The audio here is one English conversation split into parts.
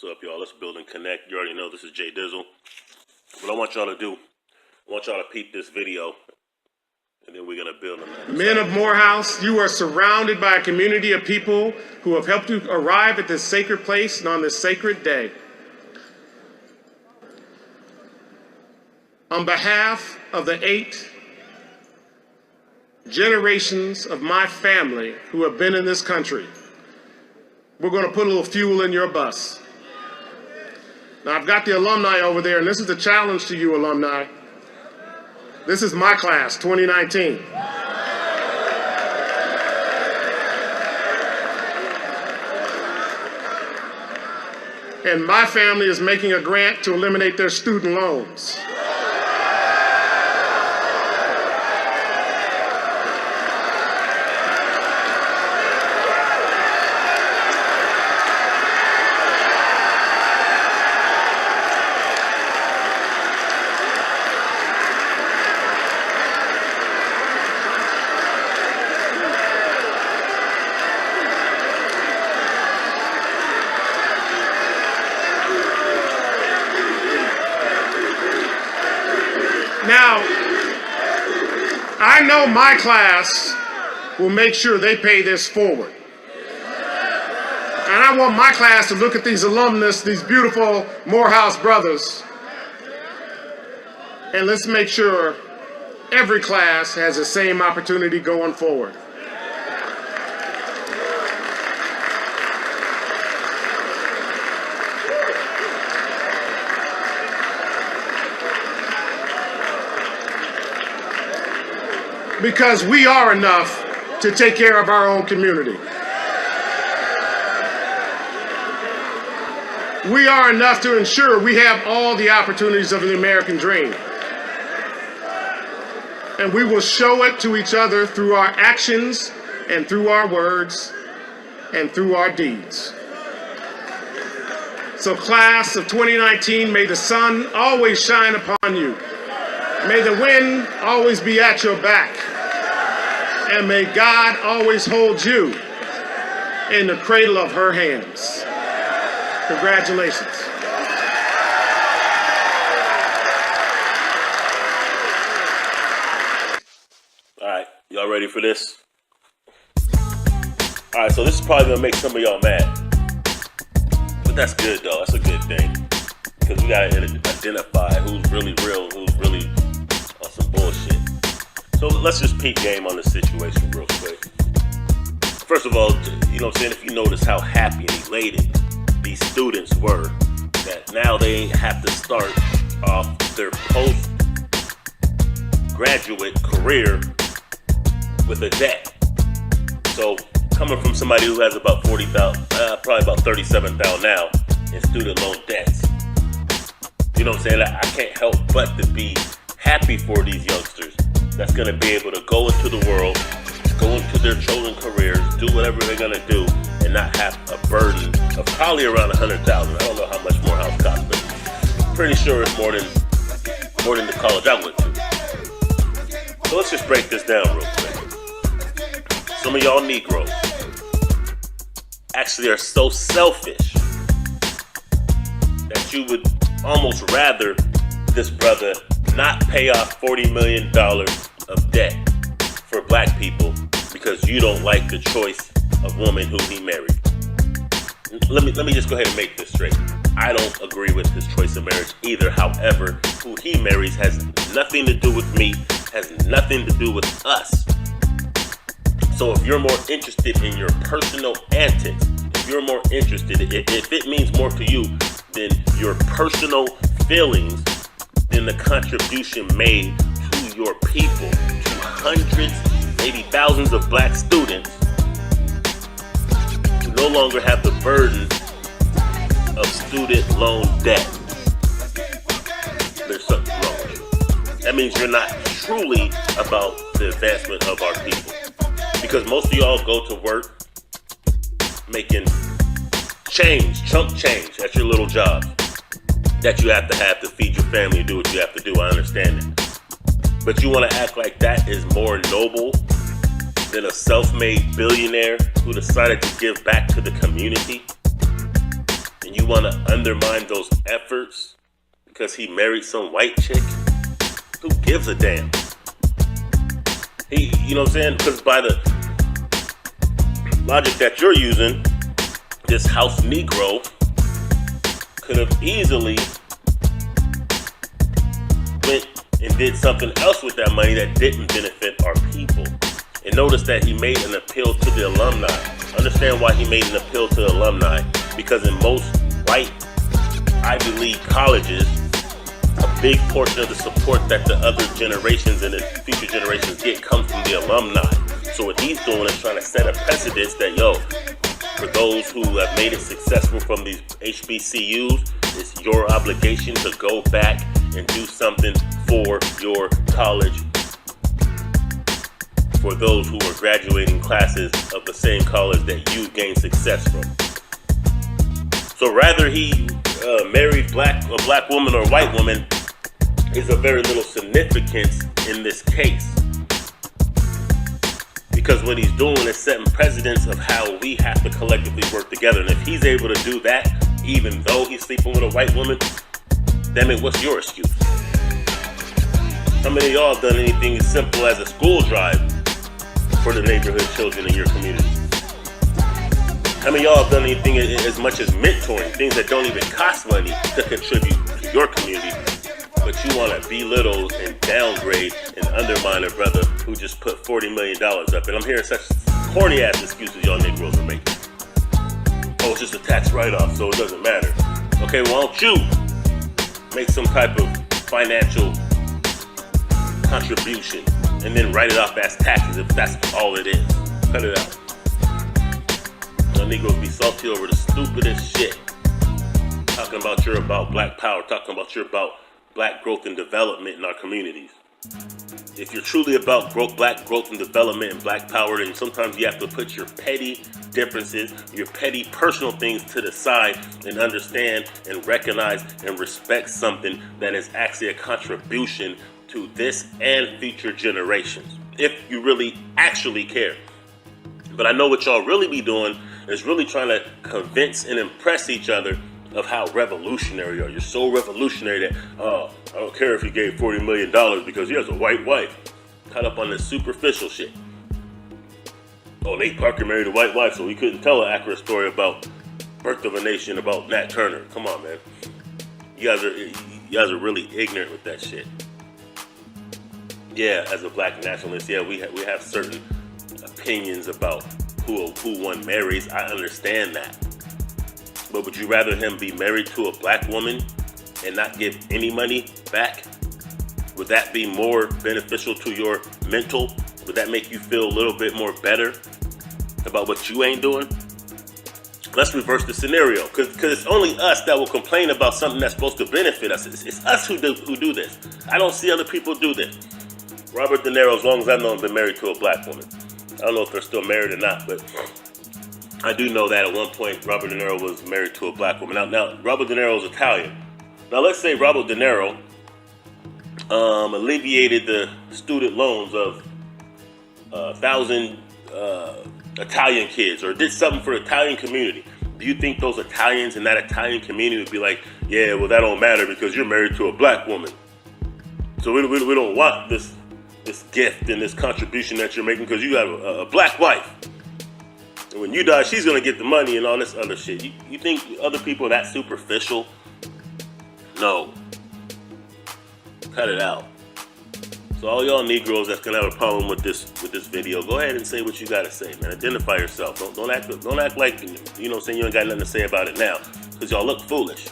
What's up, y'all? Let's build and connect. You already know this is Jay Dizzle. What I want y'all to do, I want y'all to peep this video, and then we're going to build on that. Men of Morehouse, you are surrounded by a community of people who have helped you arrive at this sacred place and on this sacred day. On behalf of the 8 generations of my family who have been in this country, we're going to put a little fuel in your bus. Now, I've got the alumni over there, and this is the challenge to you, alumni. This is my class, 2019. And my family is making a grant to eliminate their student loans. Now, I know my class will make sure they pay this forward. And I want my class to look at these alumnus, these beautiful Morehouse brothers, and let's make sure every class has the same opportunity going forward. Because we are enough to take care of our own community. We are enough to ensure we have all the opportunities of the American dream. And we will show it to each other through our actions and through our words and through our deeds. So class of 2019, may the sun always shine upon you. May the wind always be at your back. And may God always hold you in the cradle of her hands. Congratulations. All right, y'all ready for this? All right, so this is probably going to make some of y'all mad. But that's good, though. That's a good thing. Because we got to identify who's really real and who's really on some bullshit. So let's just peek game on the situation real quick. First of all, you know what I'm saying, if you notice how happy and elated these students were that now they have to start off their post-graduate career with a debt. So coming from somebody who has about 40,000, probably about 37,000 now in student loan debts, you know what I'm saying, I can't help but to be happy for these youngsters that's going to be able to go into the world, go into their chosen careers, do whatever they're going to do, and not have a burden of probably around 100,000. I don't know how much Morehouse costs, but I'm pretty sure it's more than the college I went to. So let's just break this down real quick. Some of y'all Negroes actually are so selfish that you would almost rather this brother not pay off $40 million of debt for black people because you don't like the choice of woman who he married. Let me just go ahead and make this straight. I don't agree with his choice of marriage either. However, who he marries has nothing to do with me, has nothing to do with us. So if you're more interested in your personal antics, if you're more interested, if it means more to you than your personal feelings, than the contribution made to your people, to hundreds, maybe thousands of black students who no longer have the burden of student loan debt. There's something wrong with you. That means you're not truly about the advancement of our people. Because most of y'all go to work making change, chump change at your little job that you have to feed your family and do what you have to do. I understand it. But you want to act like that is more noble than a self-made billionaire who decided to give back to the community? And and you want to undermine those efforts because he married some white chick, who gives a damn? You know what I'm saying? Because by the logic that you're using, this house Negro could have easily went and did something else with that money that didn't benefit our people. And notice that he made an appeal to the alumni. Understand why he made an appeal to the alumni. Because in most white Ivy League colleges, a big portion of the support that the other generations and the future generations get comes from the alumni. So what he's doing is trying to set a precedence that, for those who have made it successful from these HBCUs, it's your obligation to go back and do something for your college, for those who are graduating classes of the same college that you gained success from. So rather he married a black woman or white woman is of very little significance in this case. Because what he's doing is setting precedents of how we have to collectively work together. And if he's able to do that, even though he's sleeping with a white woman, then what's your excuse? How many of y'all have done anything as simple as a school drive for the neighborhood children in your community? How many of y'all have done anything as much as mentoring, things that don't even cost money to contribute to your community, but you want to belittle and downgrade and undermine a brother who just put $40 million up? And I'm hearing such corny ass excuses y'all Negroes are making. Oh, it's just a tax write-off, so it doesn't matter. Okay, why don't you make some type of financial contribution and then write it off as taxes if that's all it is? Cut it out. Y'all Negroes be salty over the stupidest shit. Talking about you're about black power, talking about you're about black growth and development in our communities. If you're truly about black growth and development and black power, then sometimes you have to put your petty differences, your petty personal things to the side and understand and recognize and respect something that is actually a contribution to this and future generations, if you really actually care. But I know what y'all really be doing is really trying to convince and impress each other of how revolutionary you are. You're so revolutionary that, I don't care if he gave $40 million because he has a white wife. Caught up on this superficial shit. Oh, Nate Parker married a white wife, so he couldn't tell an accurate story about Birth of a Nation, about Nat Turner. Come on, man. You guys are really ignorant with that shit. Yeah, as a black nationalist, yeah, we have certain opinions about who one marries. I understand that. But would you rather him be married to a black woman and not give any money back? Would that be more beneficial to your mental? Would that make you feel a little bit more better about what you ain't doing? Let's reverse the scenario, because it's only us that will complain about something that's supposed to benefit us. It's us who do this. I don't see other people do this. Robert De Niro, as long as I know, been married to a black woman. I don't know if they're still married or not, but I do know that at one point Robert De Niro was married to a black woman. Now Robert De Niro is Italian. Now let's say Robert De Niro alleviated the student loans of 1,000 Italian kids, or did something for the Italian community. Do you think those Italians in that Italian community would be like, yeah, well, that don't matter because you're married to a black woman, so we don't want this gift and this contribution that you're making because you have a black wife, and when you die she's gonna get the money and all this other shit? You think other people are that superficial? No. Cut it out. So all y'all Negroes that's gonna have a problem with this video, go ahead and say what you gotta say, man. Identify yourself. Don't act like, you know, saying you ain't got nothing to say about it now, because y'all look foolish.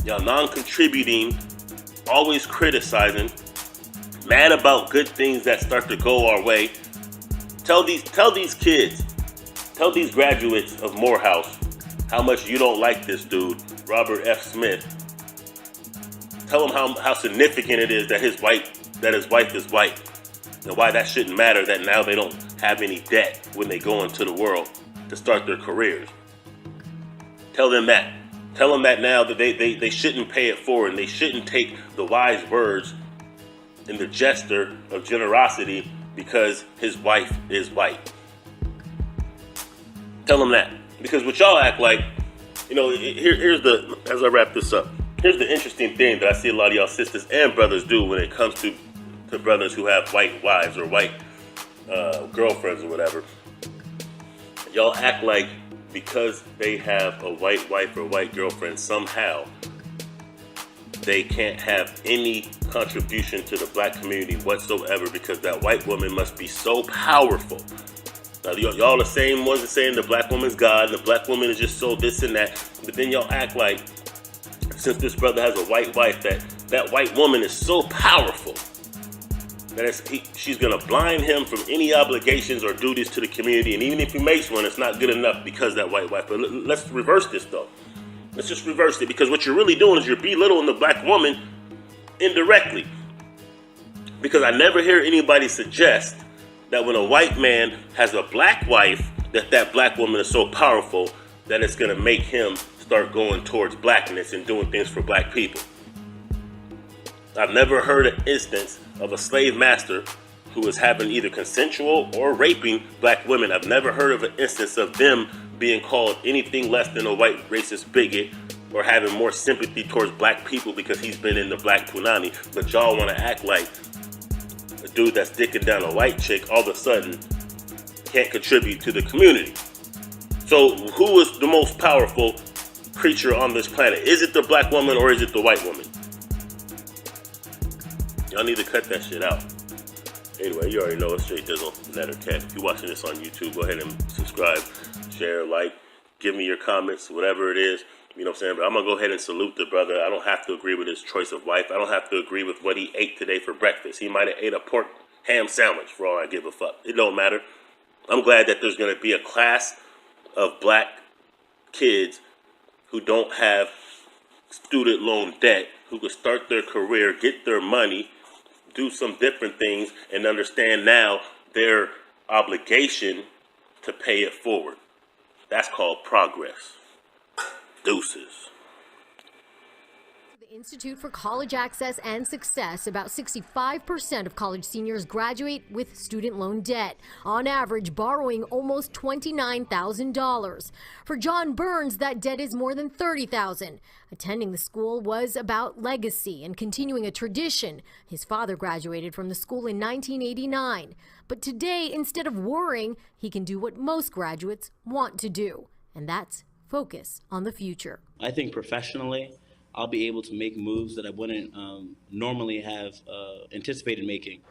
Y'all non-contributing, always criticizing, mad about good things that start to go our way. Tell these kids, tell these graduates of Morehouse how much you don't like this dude, Robert F. Smith. Tell them how significant it is that his wife is white, and why that shouldn't matter, that now they don't have any debt when they go into the world to start their careers. Tell them that. Tell them that now that they shouldn't pay it forward, and they shouldn't take the wise words and the gesture of generosity because his wife is white. Tell them that. Because what y'all act like Here's the, as I wrap this up, here's the interesting thing that I see a lot of y'all sisters and brothers do when it comes to brothers who have white wives or white girlfriends or whatever. Y'all act like because they have a white wife or white girlfriend, somehow they can't have any contribution to the black community whatsoever because that white woman must be so powerful. Now, y'all the same ones that saying the black woman's God and the black woman is just so this and that. But then y'all act like, since this brother has a white wife, that white woman is so powerful that she's going to blind him from any obligations or duties to the community. And even if he makes one, it's not good enough because that white wife. But let's reverse this, though. Let's just reverse it, because what you're really doing is you're belittling the black woman indirectly. Because I never hear anybody suggest that when a white man has a black wife, that black woman is so powerful that it's going to make him start going towards blackness and doing things for black people. I've never heard an instance of a slave master who was having either consensual or raping black women. I've never heard of an instance of them being called anything less than a white racist bigot or having more sympathy towards black people because he's been in the black punani. But y'all want to act like a dude that's dicking down a white chick all of a sudden can't contribute to the community. So who is the most powerful creature on this planet? Is it the black woman or is it the white woman? Y'all need to cut that shit out. Anyway, you already know it's Straight Dizzle, Net or Cat. If you're watching this on YouTube, go ahead and subscribe, share, like, give me your comments, whatever it is. You know what I'm saying? But I'm going to go ahead and salute the brother. I don't have to agree with his choice of wife. I don't have to agree with what he ate today for breakfast. He might have ate a pork ham sandwich for all I give a fuck. It don't matter. I'm glad that there's going to be a class of black kids who don't have student loan debt, who can start their career, get their money, do some different things, and understand now their obligation to pay it forward. That's called progress. Deuces. The Institute for College Access and Success, about 65% of college seniors graduate with student loan debt, on average borrowing almost $29,000. For John Burns, that debt is more than $30,000. Attending the school was about legacy and continuing a tradition. His father graduated from the school in 1989. But today, instead of worrying, he can do what most graduates want to do, and that's focus on the future. I think professionally, I'll be able to make moves that I wouldn't normally have anticipated making.